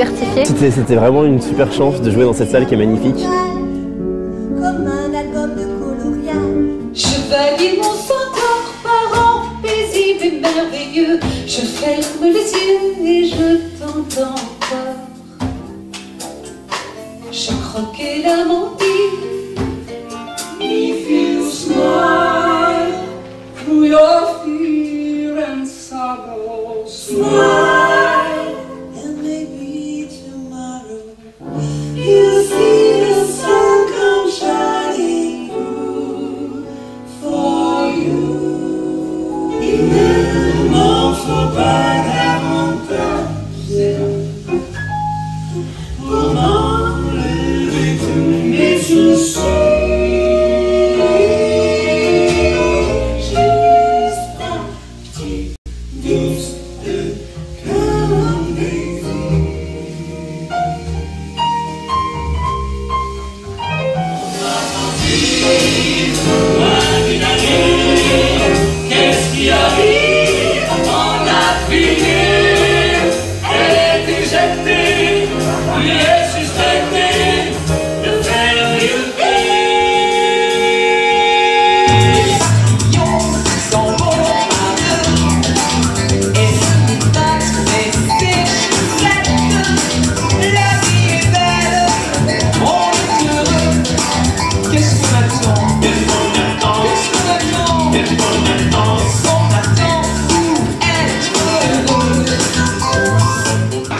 certifié. C'était vraiment une super chance de jouer dans cette salle qui est magnifique. Comme un album de coloriage. Chevalier mon centaure, parent paisible et merveilleux. Je ferme les yeux et je t'entends encore. Je croque et la mentire. If you smile through your fear and sorrow, smile, And maybe tomorrow you'll see the sun come shining through for you. Il ne m'en faut pas davantage pour m'enlever tous mes soucis.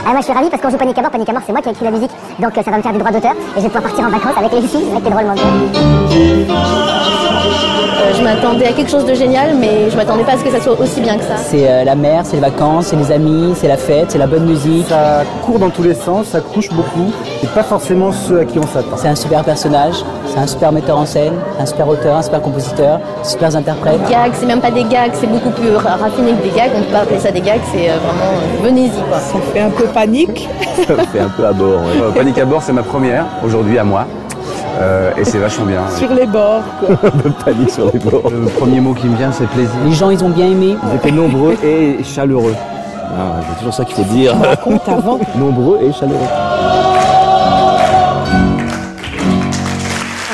Moi je suis ravi parce qu'on joue Panic à mort, c'est moi qui ai écrit la musique, donc ça va me faire des droits d'auteur et je vais pouvoir partir en vacances avec les filles, c'est vrai que c'est drôlement bien. Je m'attendais à quelque chose de génial, mais je m'attendais pas à ce que ça soit aussi bien que ça. C'est la mer, c'est les vacances, c'est les amis, c'est la fête, c'est la bonne musique. Ça court dans tous les sens, ça couche beaucoup, et pas forcément ceux à qui on s'attend. C'est un super personnage, c'est un super metteur en scène, un super auteur, un super compositeur, super interprète. Les gags, c'est même pas des gags, c'est beaucoup plus raffiné que des gags, on peut pas appeler ça des gags, c'est vraiment venez-y quoi. Ça fait un peu panique. Ça fait un peu à bord. Ouais. Panic à bord, c'est ma première, aujourd'hui à moi. Et c'est vachement bien. Sur les bords, quoi. Panique sur les bords. Le premier mot qui me vient, c'est plaisir. Les gens, ils ont bien aimé. Ils étaient nombreux et chaleureux. Ah, c'est toujours ça qu'il faut dire. On raconte avant. Nombreux et chaleureux.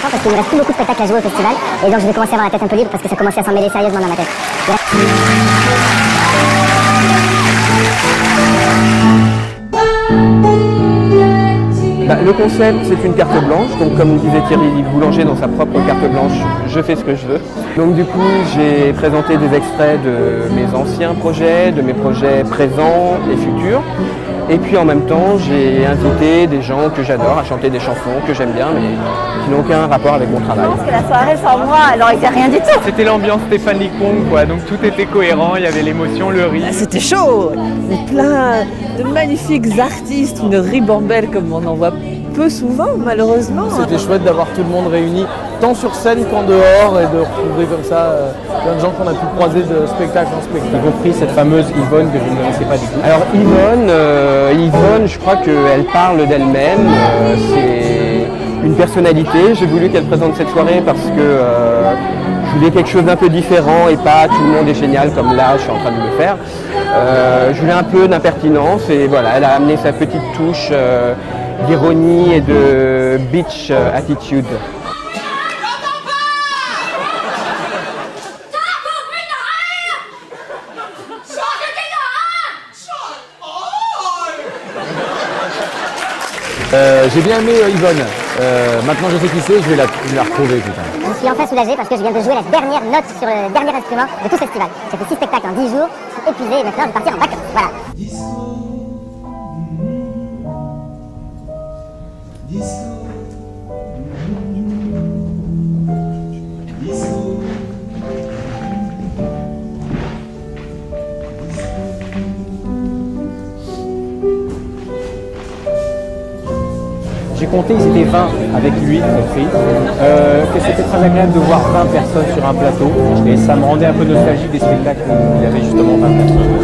Parce qu'il me reste plus beaucoup de spectacles à jouer au festival et donc je vais commencer à avoir la tête un peu libre parce que ça commençait à s'en mêler sérieusement dans ma tête. Le concept, c'est une carte blanche, donc comme disait Thierry Boulanger dans sa propre carte blanche, je fais ce que je veux. Donc du coup, j'ai présenté des extraits de mes anciens projets, de mes projets présents et futurs. Et puis en même temps, j'ai invité des gens que j'adore à chanter des chansons que j'aime bien, mais qui n'ont aucun rapport avec mon travail. Je pense que la soirée sans moi, alors il n'y a rien du tout. C'était l'ambiance Stéphanie Kong, quoi. Donc tout était cohérent, il y avait l'émotion, le rire. C'était chaud. Il y a plein de magnifiques artistes, une ribambelle comme on en voit peu souvent, malheureusement. C'était chouette d'avoir tout le monde réuni, tant sur scène qu'en dehors, et de retrouver comme ça plein de gens qu'on a pu croiser de spectacle en spectacle. Y compris cette fameuse Yvonne que je ne connaissais pas du tout. Alors Yvonne, je crois qu'elle parle d'elle-même, c'est une personnalité. J'ai voulu qu'elle présente cette soirée parce que je voulais quelque chose d'un peu différent et pas tout le monde est génial comme là je suis en train de le faire. Je voulais un peu d'impertinence et voilà, elle a amené sa petite touche d'ironie et de bitch attitude. J'ai bien aimé Yvonne. Maintenant je sais qui c'est, je vais la retrouver. Putain. Je suis enfin soulagé parce que je viens de jouer la dernière note sur le dernier instrument de tout ce festival. J'ai fait 6 spectacles en 10 jours, je suis épuisé et maintenant je vais partir en vacances. Voilà. J'ai compté, ils étaient 20 avec lui, compris. Que c'était très agréable de voir 20 personnes sur un plateau et ça me rendait un peu nostalgique des spectacles où il y avait justement 20 personnes.